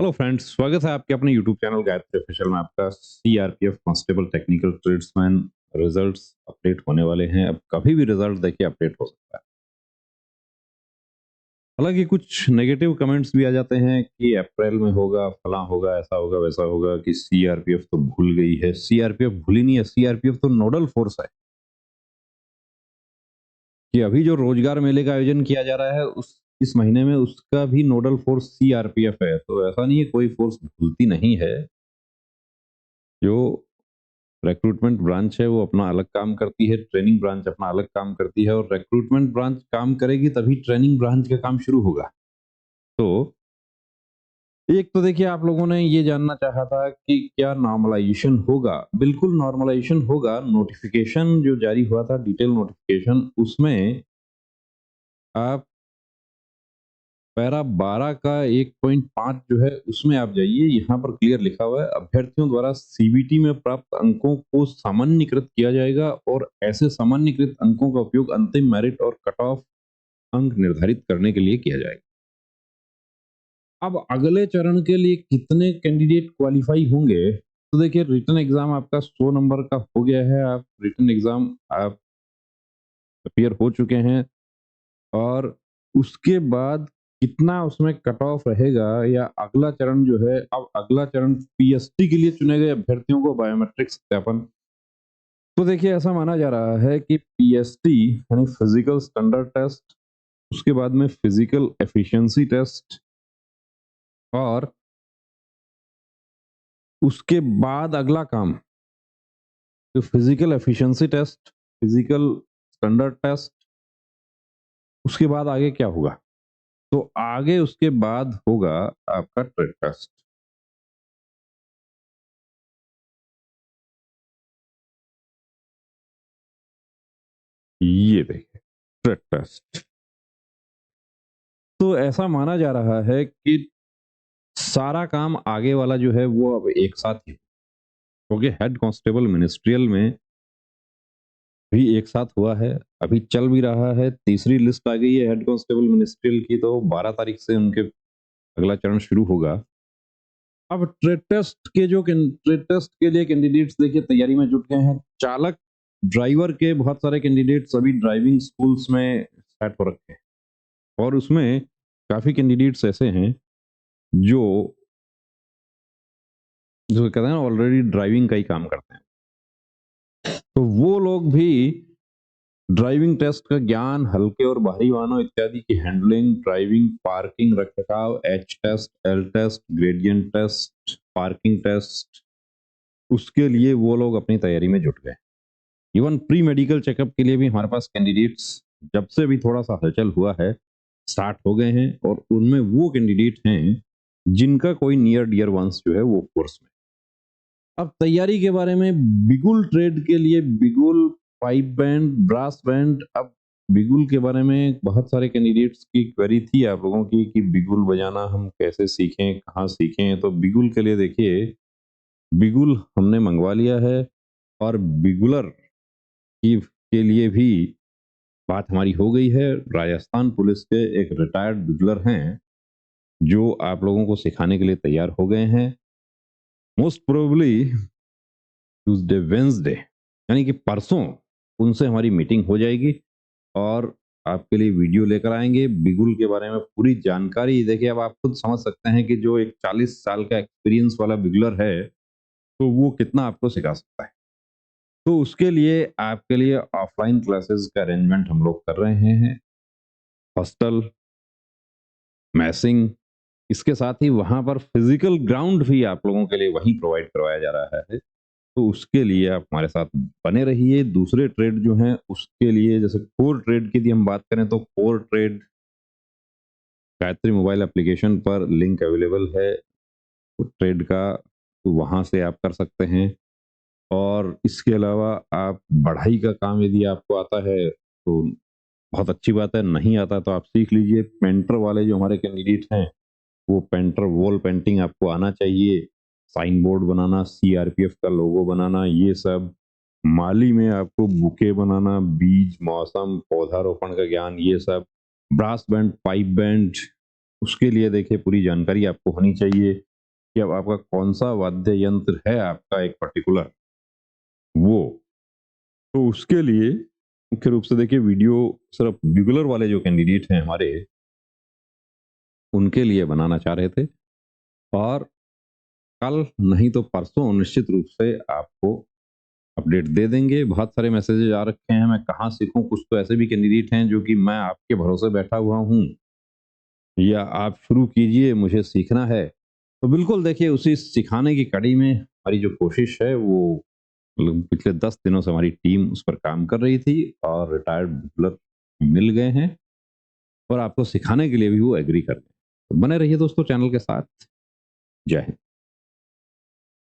Hello friends, स्वागत है आपके अपने यूट्यूब चैनल गायत्री ऑफिशियल में। आपका CRPF constable technical tradesman results update होने वाले हैं। अब कभी भी रिजल्ट देखिए अपडेट हो सकता है। हालांकि कुछ नेगेटिव कमेंट्स भी आ जाते हैं कि अप्रैल में होगा, फला होगा, ऐसा होगा, वैसा होगा, कि सीआरपीएफ तो भूल गई है। सीआरपीएफ भूली नहीं है, सीआरपीएफ तो नोडल फोर्स है। कि अभी जो रोजगार मेले का आयोजन किया जा रहा है उस इस महीने में, उसका भी नोडल फोर्स सीआरपीएफ है। तो ऐसा नहीं है, कोई फोर्स भूलती नहीं है। जो रिक्रूटमेंट ब्रांच है वो अपना अलग काम करती है, ट्रेनिंग ब्रांच अपना अलग काम करती है, और रिक्रूटमेंट ब्रांच काम करेगी तभी ट्रेनिंग ब्रांच का काम शुरू होगा। तो एक तो देखिए, आप लोगों ने ये जानना चाहा था कि क्या नॉर्मलाइजेशन होगा। बिल्कुल नॉर्मलाइजेशन होगा। नोटिफिकेशन जो जारी हुआ था, डिटेल नोटिफिकेशन, उसमें आप पैरा 12 का 1.5 जो है उसमें आप जाइए। यहाँ पर क्लियर लिखा हुआ है, अभ्यर्थियों द्वारा सीबीटी में प्राप्त अंकों को सामान्यीकृत किया जाएगा और ऐसे सामान्यीकृत अंकों का उपयोग अंतिम मेरिट और कट ऑफ अंक निर्धारित करने के लिए किया जाएगा। अब अगले चरण के लिए कितने कैंडिडेट क्वालिफाई होंगे? तो देखिए, रिटन एग्जाम आपका 100 नंबर का हो गया है। आप रिटन एग्जाम आप अपियर हो चुके हैं, और उसके बाद कितना उसमें कट ऑफ रहेगा, या अगला चरण जो है, अब अगला चरण पीएसटी के लिए चुने गए अभ्यर्थियों को बायोमेट्रिक सत्यापन। तो देखिए, ऐसा माना जा रहा है कि पीएसटी यानी फिजिकल स्टैंडर्ड टेस्ट, उसके बाद में फिजिकल एफिशिएंसी टेस्ट, और उसके बाद अगला काम तो physical efficiency test, physical standard test, उसके बाद आगे क्या होगा? तो आगे उसके बाद होगा आपका ट्रेड टेस्ट। ये देखिए, ट्रेड टेस्ट। तो ऐसा माना जा रहा है कि सारा काम आगे वाला जो है वो अब एक साथ ही, क्योंकि हेड कांस्टेबल मिनिस्ट्रियल में भी एक साथ हुआ है, अभी चल भी रहा है। तीसरी लिस्ट आ गई है हेड कांस्टेबल मिनिस्ट्रियल की, तो 12 तारीख से उनके अगला चरण शुरू होगा। अब ट्रेड टेस्ट के लिए कैंडिडेट्स देखिए तैयारी में जुट गए हैं। चालक ड्राइवर के बहुत सारे कैंडिडेट्स अभी ड्राइविंग स्कूल्स में सेट हो रखे हैं, और उसमें काफी कैंडिडेट्स ऐसे हैं जो जो कहते हैं ऑलरेडी ड्राइविंग का ही काम करते हैं। तो वो लोग भी ड्राइविंग टेस्ट का ज्ञान, हल्के और भारी वाहनों इत्यादि की हैंडलिंग, ड्राइविंग, पार्किंग, रखरखाव, H test, L test, gradient test, parking test, उसके लिए वो लोग अपनी तैयारी में जुट गए। इवन प्री मेडिकल चेकअप के लिए भी हमारे पास कैंडिडेट्स जब से भी थोड़ा सा हलचल हुआ है स्टार्ट हो गए हैं, और उनमें वो कैंडिडेट हैं जिनका कोई नियर डियर वंस जो है वो फोर्स में। अब तैयारी के बारे में, बिगुल ट्रेड के लिए बिगुल, पाइप बैंड, ब्रास बैंड। अब बिगुल के बारे में बहुत सारे कैंडिडेट्स की क्वेरी थी आप लोगों की कि बिगुल बजाना हम कैसे सीखें, कहाँ सीखें। तो बिगुल के लिए देखिए, बिगुल हमने मंगवा लिया है, और बिगुलर की के लिए भी बात हमारी हो गई है। राजस्थान पुलिस के एक रिटायर्ड बिगुलर हैं जो आप लोगों को सिखाने के लिए तैयार हो गए हैं। मोस्ट प्रोबेबली ट्यूसडे, वेंसडे, यानी कि परसों उनसे हमारी मीटिंग हो जाएगी, और आपके लिए वीडियो लेकर आएंगे बिगुल के बारे में पूरी जानकारी। देखिए, अब आप खुद समझ सकते हैं कि जो एक 40 साल का एक्सपीरियंस वाला बिगुलर है, तो वो कितना आपको सिखा सकता है। तो उसके लिए आपके लिए ऑफलाइन क्लासेस का अरेंजमेंट हम लोग कर रहे हैं। हॉस्टल, मैसिंग, इसके साथ ही वहां पर फिजिकल ग्राउंड भी आप लोगों के लिए वहीं प्रोवाइड करवाया जा रहा है। तो उसके लिए आप हमारे साथ बने रहिए। दूसरे ट्रेड जो हैं उसके लिए, जैसे कोर ट्रेड की यदि हम बात करें, तो core trade Gayatri mobile application पर लिंक अवेलेबल है ट्रेड का, तो वहां से आप कर सकते हैं। और इसके अलावा आप बढ़ाई का काम यदि आपको आता है तो बहुत अच्छी बात है, नहीं आता तो आप सीख लीजिए। पेंटर वाले जो हमारे कैंडिडेट हैं, वो पेंटर, वॉल पेंटिंग आपको आना चाहिए, साइन बोर्ड बनाना, सीआरपीएफ का लोगो बनाना, ये सब। माली में आपको बुके बनाना, बीज, मौसम, पौधारोपण का ज्ञान, ये सब। ब्रास बैंड, पाइप बैंड, उसके लिए देखिए पूरी जानकारी आपको होनी चाहिए। कि अब आपका कौन-सा वाद्य यंत्र है आपका एक पर्टिकुलर वो। तो उसके लिए मुख्य रूप से देखिए वीडियो सिर्फ बिगिनर वाले जो कैंडिडेट हैं हमारे, उनके लिए बनाना चाह रहे थे और कल नहीं तो परसों निश्चित रूप से आपको अपडेट दे देंगे। बहुत सारे मैसेजेस आ रखे हैं, मैं कहाँ सीखूँ? कुछ तो ऐसे भी कैंडिडेट हैं जो कि मैं आपके भरोसे बैठा हुआ हूँ या आप शुरू कीजिए, मुझे सीखना है। तो बिल्कुल देखिए उसी सिखाने की कड़ी में हमारी जो कोशिश है वो मतलब पिछले 10 दिनों से हमारी टीम उस पर काम कर रही थी और रिटायर्ड बिल्डर मिल गए हैं और आपको सिखाने के लिए भी वो एग्री कर गए। तो बने रहिए दोस्तों चैनल के साथ। जय हिंद।